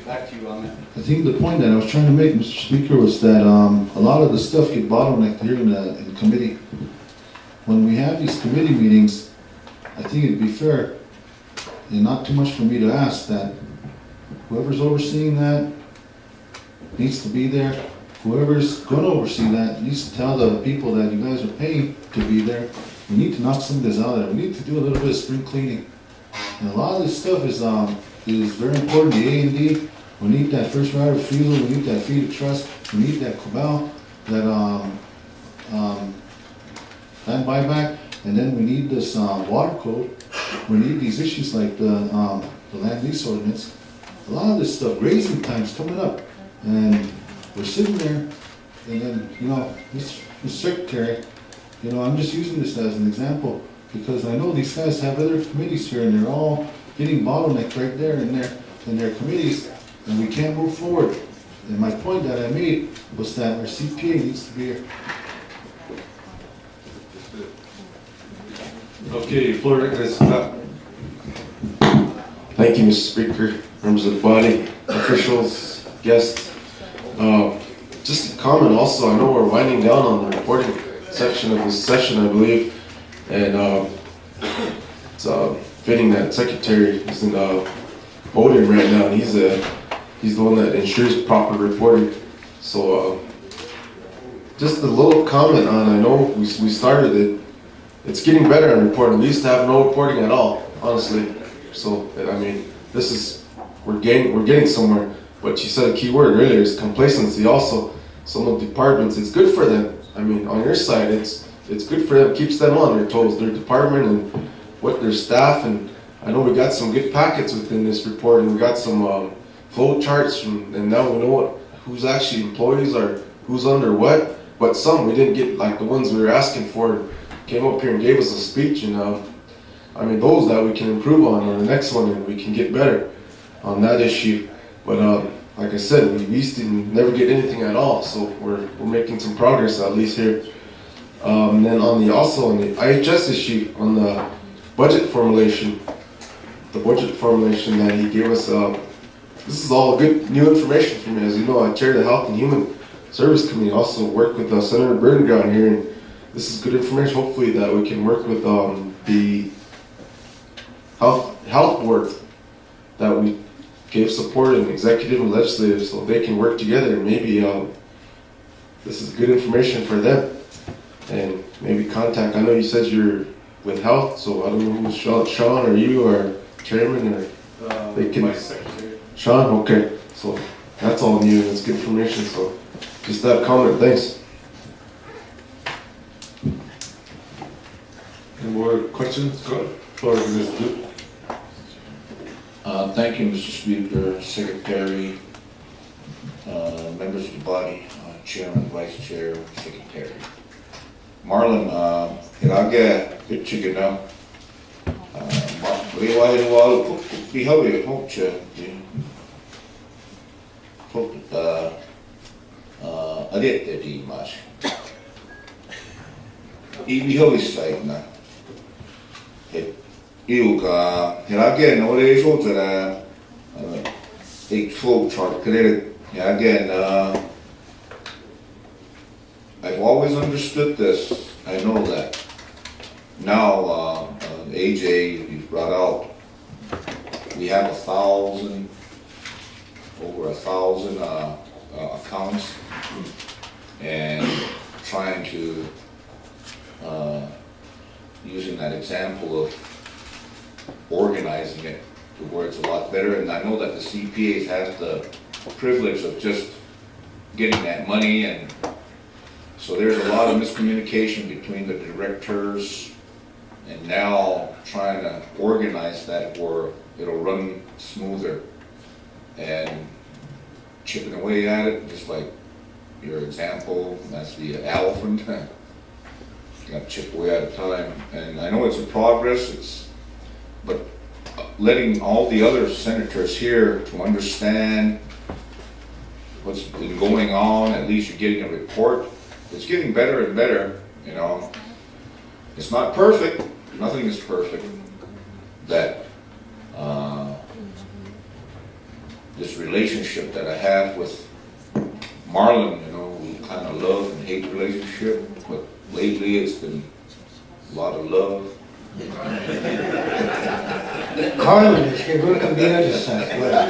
back to you on that. I think the point that I was trying to make, Mr. Speaker, was that a lot of the stuff get bottlenecked here in committee. When we have these committee meetings, I think it'd be fair, and not too much for me to ask, that whoever's overseeing that needs to be there. Whoever's gonna oversee that needs to tell the people that you guys are paying to be there. We need to knock some of this out there. We need to do a little bit of spring cleaning. And a lot of this stuff is very important, the A&D. We need that first right of refusal, we need that fee to trust, we need that cabal, that land buyback, and then we need this water code. We need these issues like the land lease ordinance. A lot of this stuff, raising time's coming up, and we're sitting there, and then, Mr. Secretary, I'm just using this as an example, because I know these guys have other committees here, and they're all getting bottlenecked right there in their committees, and we can't move forward. And my point that I made was that our CPA needs to be here. Okay, floor is up. Thank you, Mr. Speaker, members of the body, officials, guests. Just a comment also, I know we're winding down on the reporting section of this session, I believe, and it's fitting that Secretary is in the podium right now, and he's the one that ensures proper reporting. So just a little comment on, I know we started it, it's getting better on reporting. We used to have no reporting at all, honestly. So, I mean, we're getting somewhere. But you said a key word earlier is complacency also. Some of the departments, it's good for them. I mean, on your side, it's good for them, keeps them on their toes, their department and what their staff. And I know we got some good packets within this report, and we got some flow charts, and now we know who's actually employees or who's under what. But some we didn't get, like the ones we were asking for, came up here and gave us a speech, and I mean, those that we can improve on the next one, and we can get better on that issue. But like I said, we used to never get anything at all, so we're making some progress at least here. And then on the IHS issue, on the budget formulation, that he gave us, this is all good new information for me. As you know, I chair the Health and Human Service Committee, also work with Senator Bergenground here, and this is good information, hopefully, that we can work with the health board, that we gave support in executive and legislative, so they can work together, and maybe this is good information for them, and maybe contact. I know you said you're with health, so I don't know who's Sean or you or chairman, or they can. Vice Secretary. Sean, okay, so that's all new. That's good information. So just that comment. Thanks. Any more questions? Go ahead. Floor is good. Thank you, Mr. Speaker, Secretary, members of the body, Chairman, Vice Chair, Secretary. Marlon, ilaga pitchiga na riwai wal bihawi hocha put adete di mas ibihawi side na Iuga, again, what is also a flow chart created. Again, I've always understood this. I know that. Now, AJ, you brought out, we have over 1,000 accounts, and trying to, using that example of organizing it to where it's a lot better. And I know that the CPAs have the privilege of just getting that money, and so there's a lot of miscommunication between the directors, and now trying to organize that where it'll run smoother, and chipping away at it, just like your example, that's the elephant. Got to chip away at a time, and I know it's a progress. But letting all the other senators here to understand what's been going on, at least you're getting a report. It's getting better and better, It's not perfect. Nothing is perfect. That this relationship that I have with Marlon, you know, kind of love and hate relationship, but lately it's been a lot of love. Carmen, seguro cambiar esa escuela.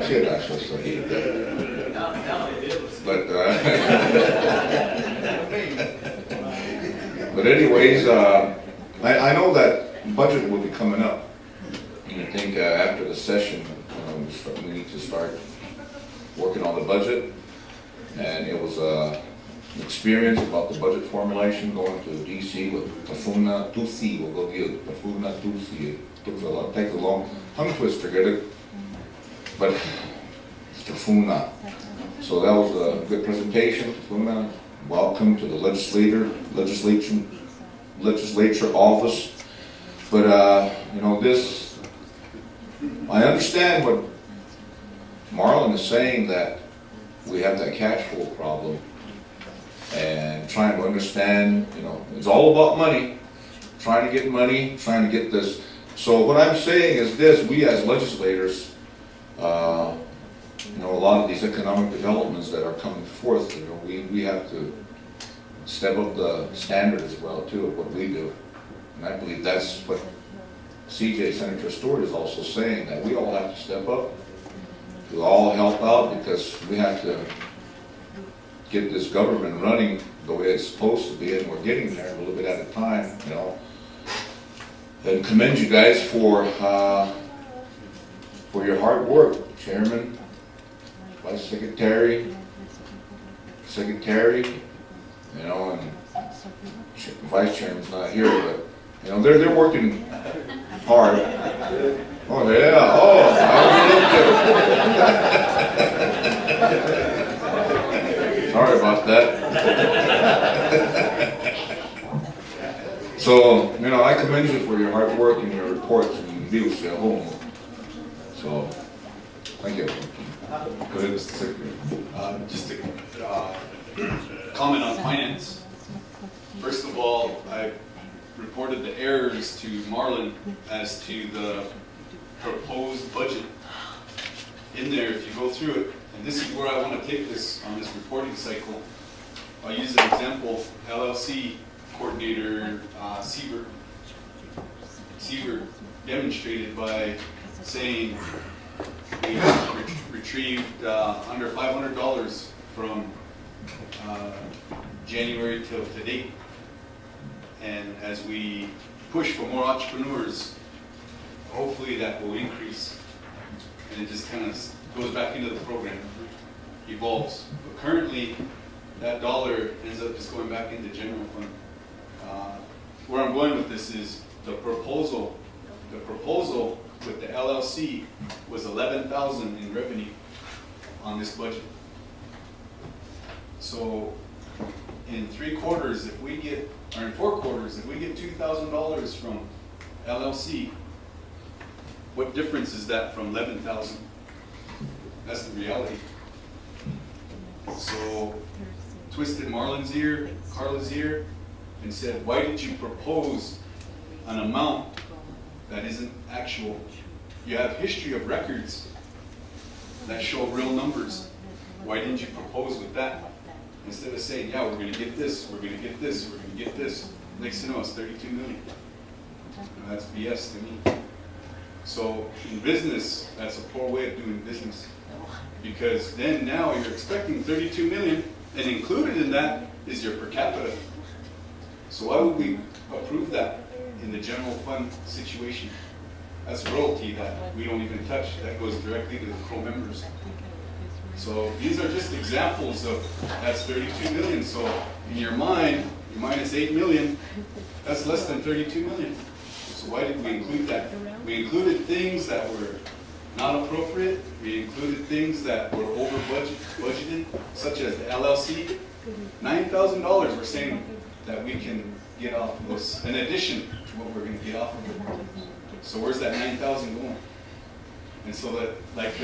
She's not supposed to hate that. But, but anyways, I know that budget will be coming up. And I think after the session, we need to start working on the budget. And it was an experience about the budget formulation, going to DC with Tafuna Tusi, we'll go get Tafuna Tusi. Takes a long tongue twister, get it? But it's Tafuna. So that was a good presentation. Tafuna, welcome to the legislature office. But you know, this, I understand what Marlon is saying, that we have that cash flow problem, and trying to understand, you know, it's all about money, trying to get money, trying to get this. So what I'm saying is this: we as legislators, you know, a lot of these economic developments that are coming forth, you know, we have to step up the standard as well too of what we do. And I believe that's what CJ, Senator Stewart, is also saying, that we all have to step up. We all help out, because we have to get this government running the way it's supposed to be, and we're getting there a little bit at a time, you know. And commend you guys for your hard work, Chairman, Vice Secretary, you know, and Vice Chairman's not here, but you know, they're working hard. Oh yeah, oh, I overlooked it. Sorry about that. So, you know, I commend you for your hard work and your reports and views at home. So, thank you. Go ahead, Mr. Secretary. Just to comment on finance. First of all, I reported the errors to Marlon as to the proposed budget. In there, if you go through it, and this is where I want to take this on this reporting cycle. I'll use an example. LLC coordinator Seaver demonstrated by saying we retrieved under $500 from January till to date. And as we push for more entrepreneurs, hopefully that will increase. And it just kind of goes back into the program, evolves. But currently, that dollar ends up just going back into general fund. Where I'm going with this is the proposal with the LLC was $11,000 in revenue on this budget. So in 3 quarters, or in 4 quarters, if we get $2,000 from LLC, what difference is that from 11,000? That's the reality. So twisted Marlon's ear, Carla's ear, and said, why did you propose an amount that isn't actual? You have history of records that show real numbers. Why didn't you propose with that? Instead of saying, yeah, we're going to get this, we're going to get this, we're going to get this. Next thing you know, it's 32 million. And that's BS to me. So in business, that's a poor way of doing business. Because then now you're expecting 32 million, and included in that is your per capita. So why would we approve that in the general fund situation? That's royalty that we don't even touch. That goes directly to the pro-members. So these are just examples of, that's 32 million. So in your mind, you minus 8 million, that's less than 32 million. So why did we include that? We included things that were not appropriate. We included things that were over budgeted, such as the LLC. $9,000 we're saying that we can get off of this, in addition to what we're going to get off of it. So where's that 9,000 going? And so that, like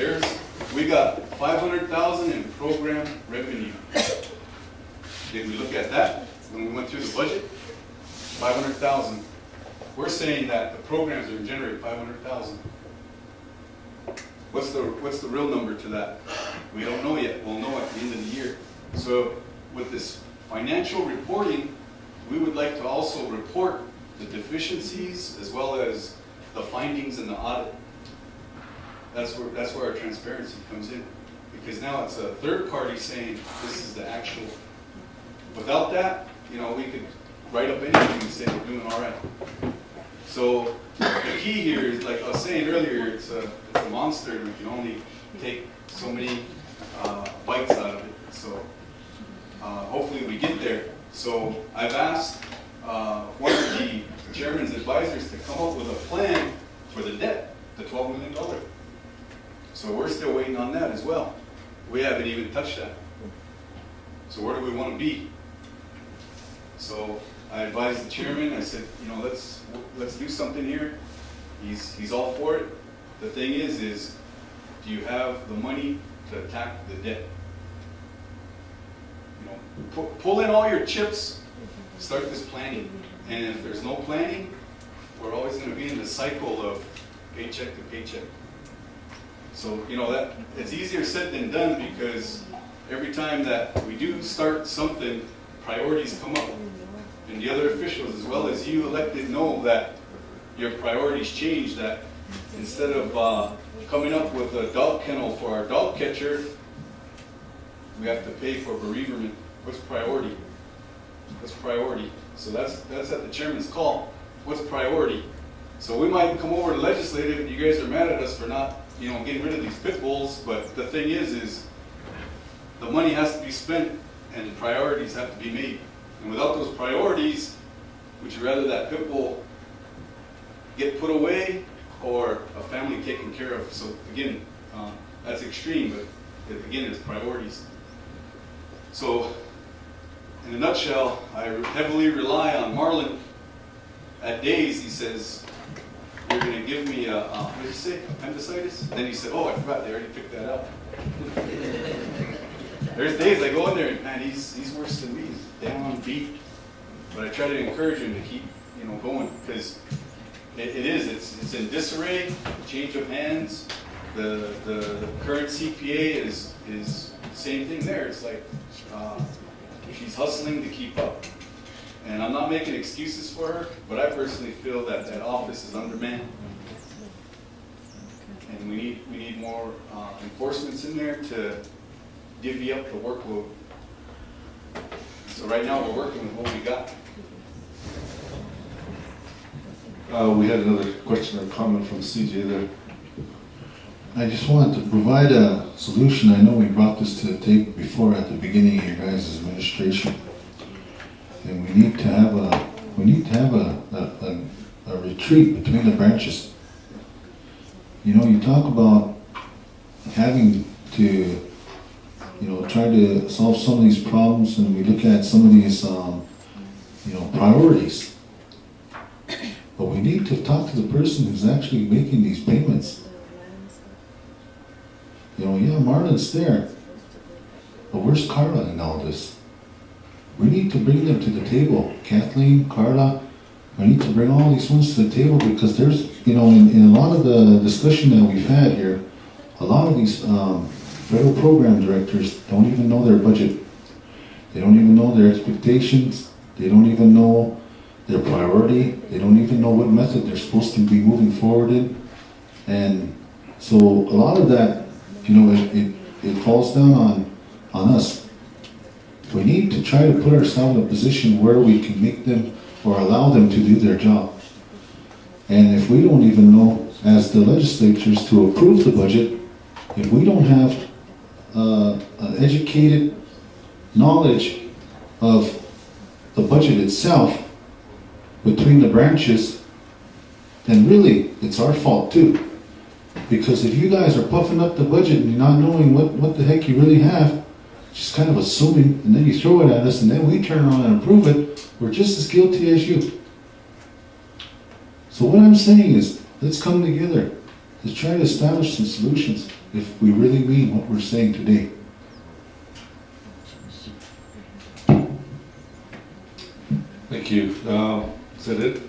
we got 500,000 in program revenue. Did we look at that when we went through the budget? 500,000. We're saying that the programs are going to generate 500,000. What's the real number to that? We don't know yet. We'll know at the end of the year. So with this financial reporting, we would like to also report the deficiencies as well as the findings in the audit. That's where our transparency comes in. Because now it's a third party saying this is the actual. Without that, you know, we could write up anything and say we're doing all right. So the key here is, like I was saying earlier, it's a monster. We can only take so many bites out of it. So hopefully we get there. So I've asked one of the chairman's advisors to come up with a plan for the debt, the $12 million. So we're still waiting on that as well. We haven't even touched that. So where do we want to be? So I advised the chairman. I said, you know, let's do something here. He's all for it. The thing is do you have the money to attack the debt? You know, pull in all your chips. Start this planning. And if there's no planning, we're always going to be in the cycle of paycheck to paycheck. So, you know, that it's easier said than done, because every time that we do start something, priorities come up. And the other officials, as well as you elected, know that your priorities change, that instead of coming up with a dog kennel for our dog catcher, we have to pay for bereavement. What's priority? What's priority? So that's at the chairman's call. What's priority? So we might come over to legislative and you guys are mad at us for not, you know, getting rid of these pit bulls, but the thing is the money has to be spent and priorities have to be made. And without those priorities, would you rather that pit bull get put away or a family taken care of? So again, that's extreme, but again, it's priorities. So in a nutshell, I heavily rely on Marlon. At days, he says, you're going to give me what did he say, appendicitis? Then he said, oh, I forgot, they already picked that up. There's days I go in there and, man, he's worse than me. He's down, beat. But I try to encourage him to keep, you know, going, because it's in disarray, change of hands. The current CPA is the same thing there. It's like she's hustling to keep up. And I'm not making excuses for her, but I personally feel that that office is undermanned. And we need more enforcements in there to divvy up the workload. So right now we're working with what we got. We had another question or comment from CJ there. I just wanted to provide a solution. I know we brought this to the table before at the beginning of your guys' administration. And we need to have a retreat between the branches. You know, you talk about having to, you know, try to solve some of these problems, and we look at some of these, you know, priorities. But we need to talk to the person who's actually making these payments. You know, yeah, Marlon's there, but where's Carla in all this? We need to bring them to the table. Kathleen, Carla, we need to bring all these ones to the table, because there's, you know, in a lot of the discussion that we've had here, a lot of these federal program directors don't even know their budget. They don't even know their expectations. They don't even know their priority. They don't even know what method they're supposed to be moving forward in. And so a lot of that, you know, it falls down on us. We need to try to put ourselves in a position where we can make them or allow them to do their job. And if we don't even know, as the legislatures, to approve the budget, if we don't have an educated knowledge of the budget itself between the branches, then really it's our fault too. Because if you guys are puffing up the budget and you're not knowing what the heck you really have, just kind of assuming, and then you throw it at us, and then we turn around and approve it, we're just as guilty as you. So what I'm saying is, let's come together. Let's try to establish some solutions if we really mean what we're saying today. Thank you. Is that it?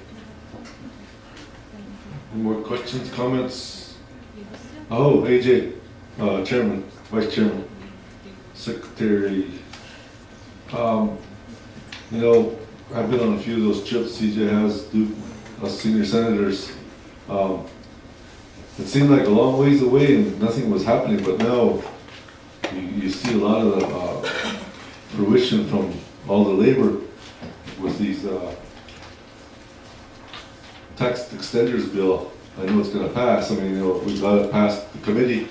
Any more questions, comments? Oh, AJ, Chairman, Vice Chairman, Secretary. You know, I've been on a few of those trips CJ has, us senior senators. It seemed like a long ways away and nothing was happening, but now you see a lot of the fruition from all the labor with these tax extenders bill. I know it's gonna pass. I mean, you know, we got it past the committee.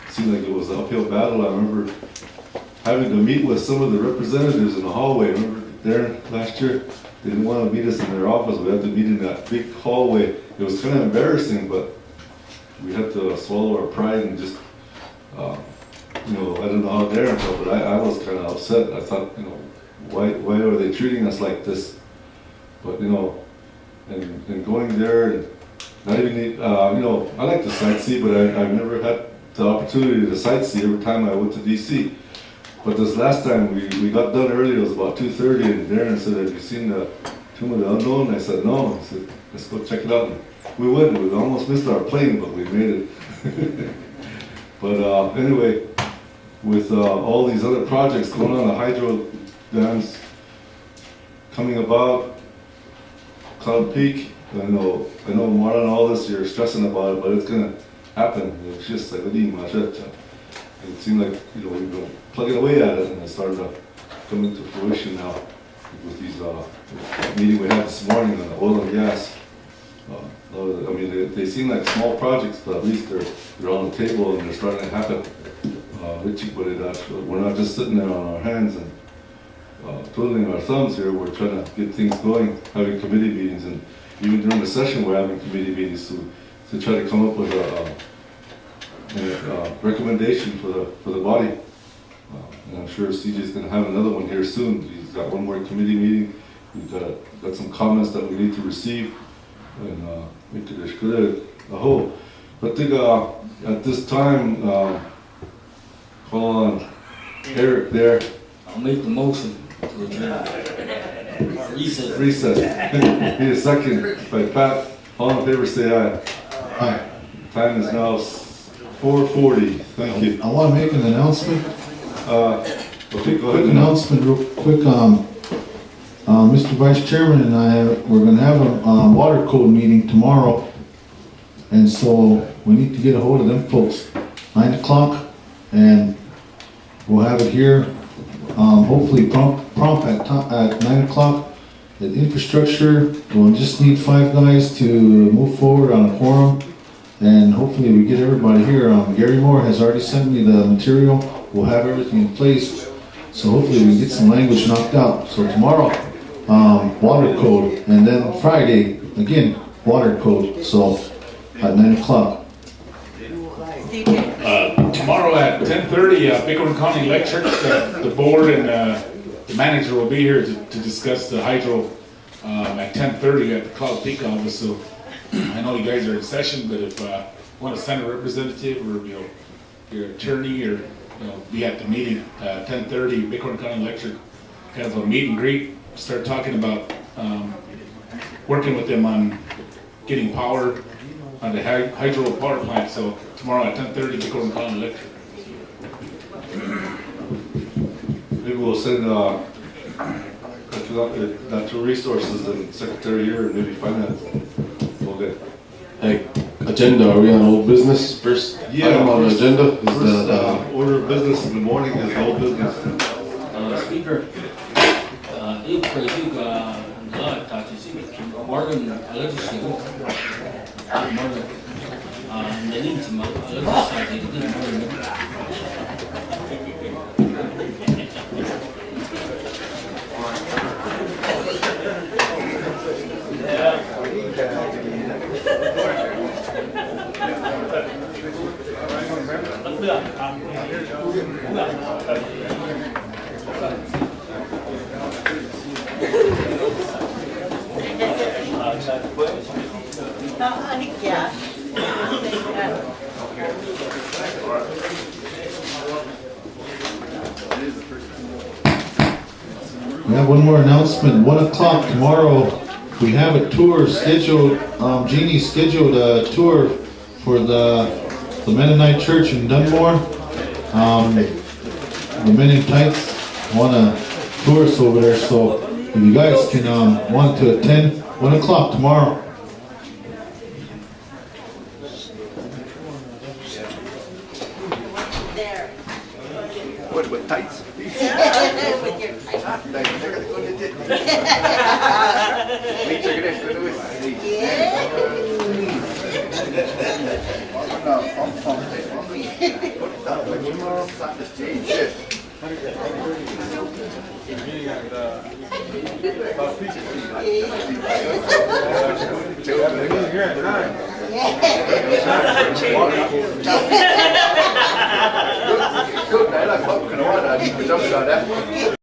It seemed like it was an uphill battle. I remember having to meet with some of the representatives in the hallway. Remember there last year? They didn't want to meet us in their office. We had to meet in that big hallway. It was kind of embarrassing, but we had to swallow our pride and just, you know, I don't know how Darren felt, but I was kind of upset. I thought, you know, why are they treating us like this? But, you know, and going there and not even, you know, I like to sightsee, but I've never had the opportunity to sightsee every time I went to DC. But this last time we got done early, it was about 2:30, and Darren said, "Have you seen the Tomb of the Unknown?" I said, "No." He said, "Let's go check it out." And we went. We almost missed our plane, but we made it. But anyway, with all these other projects going on, the hydro dams coming about, Cloud Peak. I know, Marlon, all this you're stressing about it, but it's gonna happen. It's just like it seemed like, you know, we've been plugging away at it, and it started to come into fruition now with these meeting we had this morning on the oil and gas. I mean, they seem like small projects, but at least they're on the table and they're starting to happen. Richie put it out. We're not just sitting there on our hands and twiddling our thumbs here. We're trying to get things going, having committee meetings, and even during the session, we're having committee meetings to try to come up with a recommendation for the body. And I'm sure CJ's going to have another one here soon. He's got one more committee meeting. We've got some comments that we need to receive, and make it a whole. But I think at this time, call on Eric there. I'll make the motion to adjourn. Recess. Recess. Need a second by Pat. All in favor, say aye. Hi, Time is now 4:40. Thank you. I want to make an announcement. Okay, go Quick ahead. announcement, real quick. Mr. Vice Chairman and I, we're gonna have a water code meeting tomorrow. And so we need to get a hold of them folks, 9 o'clock, and we'll have it here, hopefully prompt at 9 o'clock. The infrastructure, we'll just need 5 guys to move forward on a quorum, and hopefully we get everybody here. Gary Moore has already sent me the material. We'll have everything in place, so hopefully we can get some language knocked out. So tomorrow, water code, and then Friday, again, water code, so at 9 o'clock. Tomorrow at 10:30, Bighorn County Electric, the board and the manager will be here to discuss the hydro at 10:30 at the Cloud Peak office. So I know you guys are in session, but if you want to send a representative or your attorney or be at the meeting at 10:30, Bighorn County Electric, kind of a meet and greet, start talking about working with them on getting power on the hydro power plant. So tomorrow at 10:30, Bighorn County Electric. Maybe we'll send natural resources and secretary here and maybe finance. Okay. Hey, agenda, are we on old business? First item on the agenda is First, the, order of business in the morning is old business. Speaker, 이거 나 다시 Morgan legislative Morgan 내림지만 legislative We have one more announcement. 1 o'clock tomorrow, we have a tour scheduled. Jeannie scheduled a tour for the the Mennonite Church in Dunmore. The Men in Tights wanna tour us over there, so if you guys can, want to attend, 1 o'clock tomorrow. With tights? With your Good, I like popcorn, I like